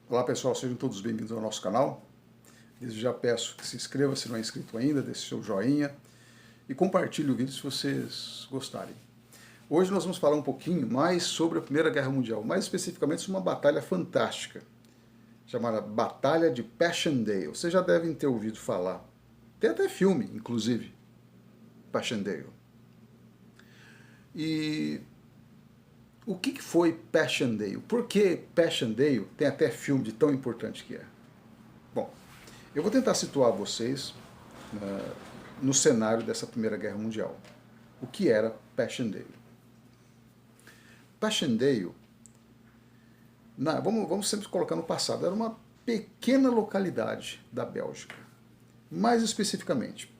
Olá pessoal, sejam todos bem-vindos ao nosso canal. Desde já peço que se inscreva se não é inscrito ainda, deixe seu joinha e compartilhe o vídeo se vocês gostarem. Hoje nós vamos falar um pouquinho mais sobre a Primeira Guerra Mundial, mais especificamente sobre uma batalha fantástica, chamada Batalha de Passchendaele. Vocês já devem ter ouvido falar, tem até filme, inclusive, Passchendaele. E o que foi Passchendaele? Por que Passchendaele tem até filme de tão importante que é? Bom, eu vou tentar situar vocês no cenário dessa Primeira Guerra Mundial. O que era Passchendaele? Passchendaele, vamos sempre colocar no passado, era uma pequena localidade da Bélgica. Mais especificamente,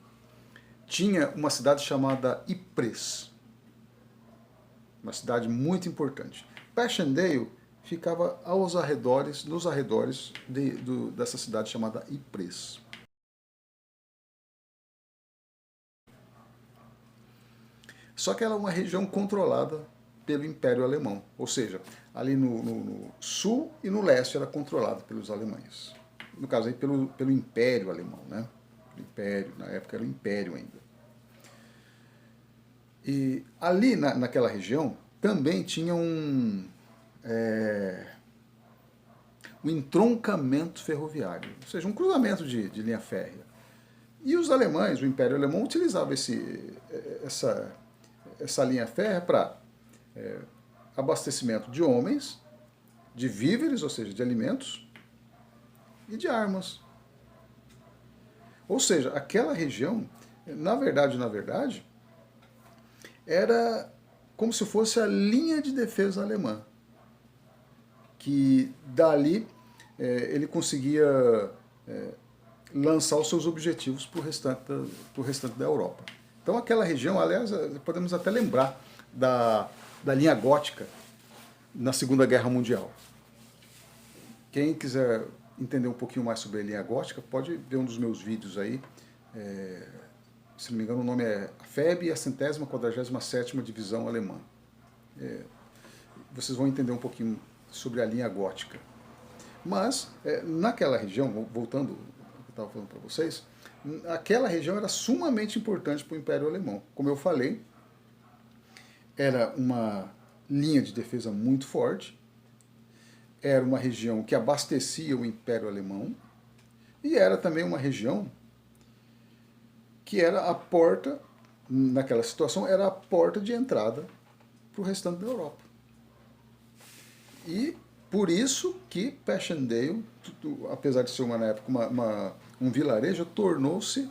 tinha uma cidade chamada Ypres, uma cidade muito importante. Passchendaele ficava nos arredores dessa cidade chamada Ypres. Só que ela é uma região controlada pelo Império Alemão, ou seja, ali no sul e no leste era controlada pelos alemães. No caso aí pelo Império Alemão, né? Império, na época era o Império ainda. E ali naquela região também tinha um entroncamento ferroviário, ou seja, um cruzamento de linha férrea. E os alemães, o Império Alemão, utilizava essa linha férrea para abastecimento de homens, de víveres, ou seja, de alimentos, e de armas. Ou seja, aquela região, na verdade, era como se fosse a linha de defesa alemã, que dali ele conseguia lançar os seus objetivos para o restante da Europa. Então aquela região, aliás, podemos até lembrar da linha gótica na Segunda Guerra Mundial. Quem quiser entender um pouquinho mais sobre a linha gótica, pode ver um dos meus vídeos aí. Se não me engano, o nome é a FEB e a 147ª Divisão Alemã. Vocês vão entender um pouquinho sobre a linha gótica. Mas, naquela região, voltando ao que eu estava falando para vocês, aquela região era sumamente importante para o Império Alemão. Como eu falei, era uma linha de defesa muito forte, era uma região que abastecia o Império Alemão, e era também uma região que era a porta, naquela situação, era a porta de entrada para o restante da Europa. E por isso que Passchendaele, apesar de ser na época um vilarejo, tornou-se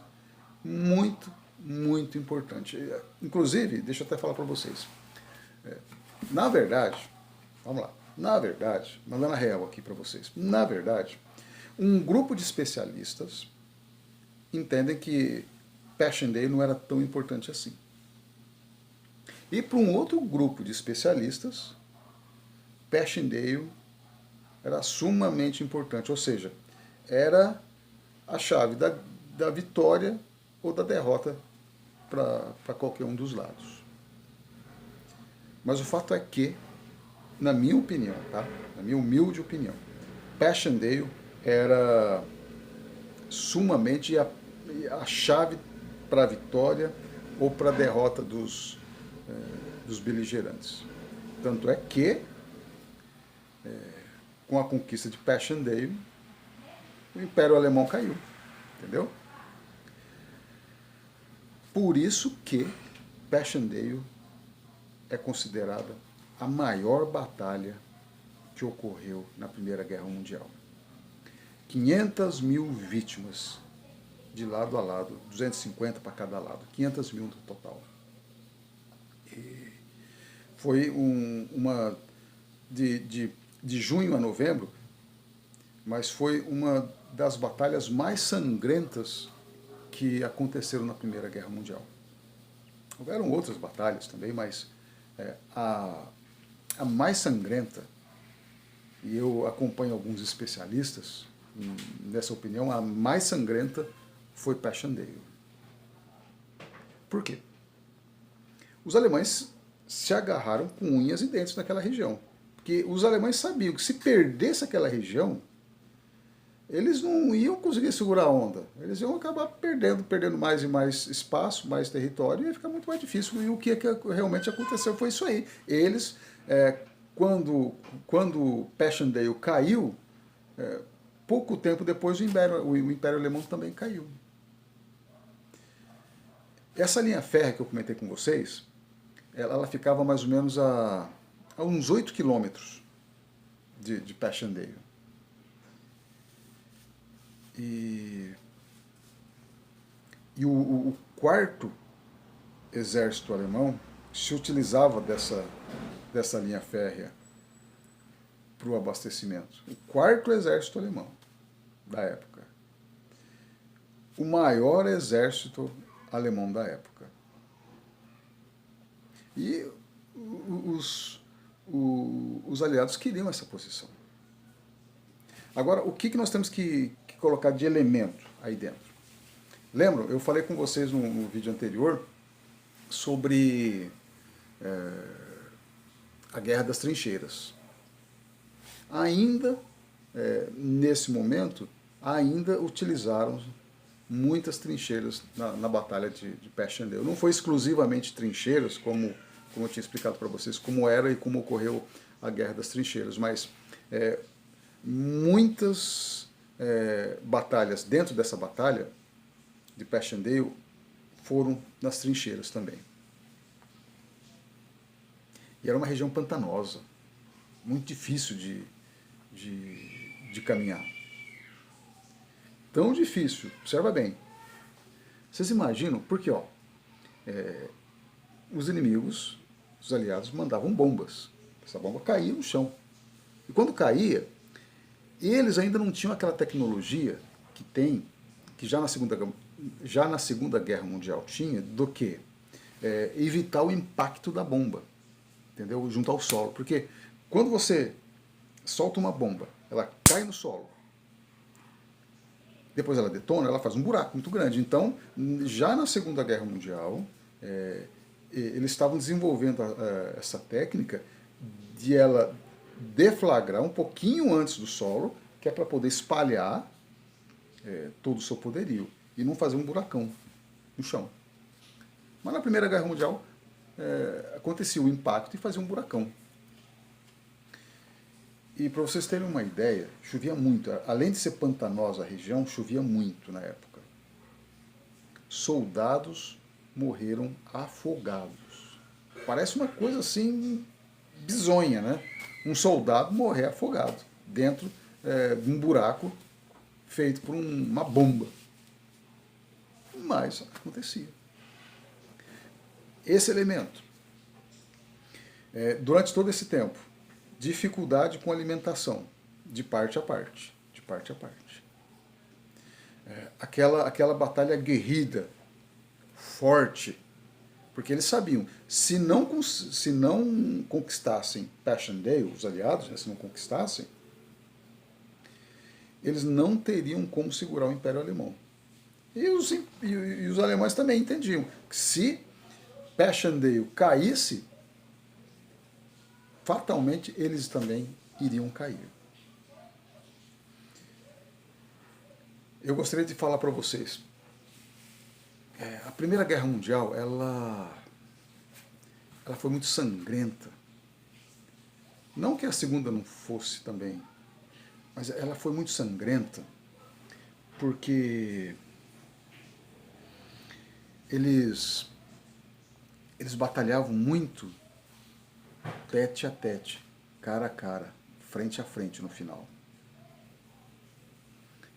muito, muito importante. Inclusive, deixa eu até falar para vocês, na verdade, vamos lá, mandando a real aqui para vocês, na verdade, um grupo de especialistas entendem que Passchendaele não era tão importante assim. E para um outro grupo de especialistas, Passchendaele era sumamente importante, ou seja, era a chave da vitória ou da derrota para qualquer um dos lados. Mas o fato é que, na minha opinião, tá? Na minha humilde opinião, Passchendaele era sumamente a chave para a vitória ou para a derrota dos beligerantes. Tanto é que, com a conquista de Passchendaele, o Império Alemão caiu, entendeu? Por isso que Passchendaele é considerada a maior batalha que ocorreu na Primeira Guerra Mundial. 500 mil vítimas de lado a lado, 250 para cada lado, 500 mil no total. E foi de junho a novembro, mas foi uma das batalhas mais sangrentas que aconteceram na Primeira Guerra Mundial. Houveram outras batalhas também, mas a mais sangrenta, e eu acompanho alguns especialistas nessa opinião, a mais sangrenta foi Passchendaele. Por quê? Os alemães se agarraram com unhas e dentes naquela região. Porque os alemães sabiam que se perdesse aquela região, eles não iam conseguir segurar a onda. Eles iam acabar perdendo mais e mais espaço, mais território, e ia ficar muito mais difícil. E o que realmente aconteceu foi isso aí. Eles, quando Passchendaele caiu, pouco tempo depois o Império Alemão também caiu. Essa linha férrea que eu comentei com vocês, ela ficava mais ou menos a uns 8 quilômetros de Passchendaele. E o quarto exército alemão se utilizava dessa linha férrea para o abastecimento. O quarto exército alemão da época. O maior exército alemão da época. E os aliados queriam essa posição. Agora, o que nós temos que colocar de elemento aí dentro? Lembram? Eu falei com vocês no vídeo anterior sobre a Guerra das Trincheiras. Ainda, nesse momento, ainda utilizaram muitas trincheiras na Batalha de Passchendaele. Não foi exclusivamente trincheiras, como eu tinha explicado para vocês, como era e como ocorreu a Guerra das Trincheiras, mas muitas batalhas dentro dessa batalha de Passchendaele foram nas trincheiras também. E era uma região pantanosa, muito difícil de caminhar. Tão difícil, observa bem. Vocês imaginam, porque os inimigos, os aliados, mandavam bombas. Essa bomba caía no chão. E quando caía, eles ainda não tinham aquela tecnologia que já na Segunda Guerra Mundial tinha, do que evitar o impacto da bomba, entendeu? Junto ao solo. Porque quando você solta uma bomba, ela cai no solo, depois ela detona, ela faz um buraco muito grande. Então, já na Segunda Guerra Mundial, eles estavam desenvolvendo essa técnica de ela deflagrar um pouquinho antes do solo, que é para poder espalhar todo o seu poderio e não fazer um buracão no chão. Mas na Primeira Guerra Mundial acontecia o impacto e fazia um buracão. E para vocês terem uma ideia, chovia muito. Além de ser pantanosa a região, chovia muito na época. Soldados morreram afogados. Parece uma coisa assim bizonha, né? Um soldado morrer afogado dentro de um buraco feito por uma bomba. Mas acontecia. Esse elemento, durante todo esse tempo, dificuldade com alimentação, de parte a parte, de parte a parte. Aquela batalha aguerrida, forte, porque eles sabiam, se não conquistassem Passchendaele, os aliados, se não conquistassem, eles não teriam como segurar o Império Alemão. E os alemães também entendiam que se Passchendaele caísse, fatalmente eles também iriam cair. Eu gostaria de falar para vocês, a Primeira Guerra Mundial, ela foi muito sangrenta. Não que a Segunda não fosse também, mas ela foi muito sangrenta porque eles batalhavam muito tete a tete, cara a cara, frente a frente no final.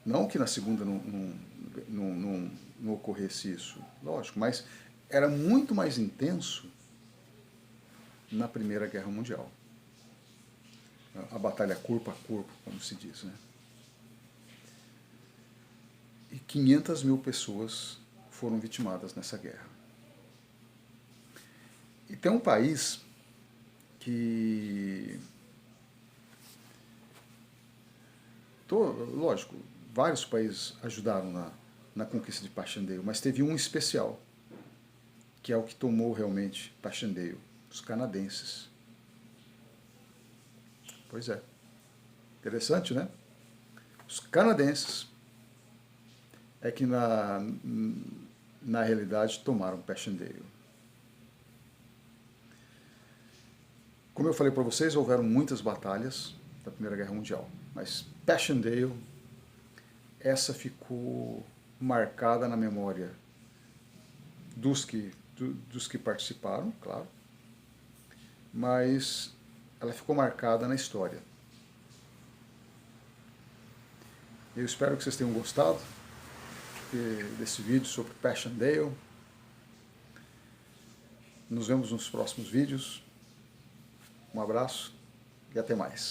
Não que na Segunda não ocorresse isso, lógico, mas era muito mais intenso na Primeira Guerra Mundial. A batalha corpo a corpo, como se diz, né? E 500 mil pessoas foram vitimadas nessa guerra. E tem um país que... lógico, vários países ajudaram na conquista de Passchendaele, mas teve um especial, que é o que tomou realmente Passchendaele, os canadenses. Pois é. Interessante, né? Os canadenses é que na realidade tomaram Passchendaele. Como eu falei para vocês, houveram muitas batalhas da Primeira Guerra Mundial, mas Passchendaele, essa ficou marcada na memória dos que participaram, claro, mas ela ficou marcada na história. Eu espero que vocês tenham gostado desse vídeo sobre Passchendaele. Nos vemos nos próximos vídeos. Um abraço e até mais.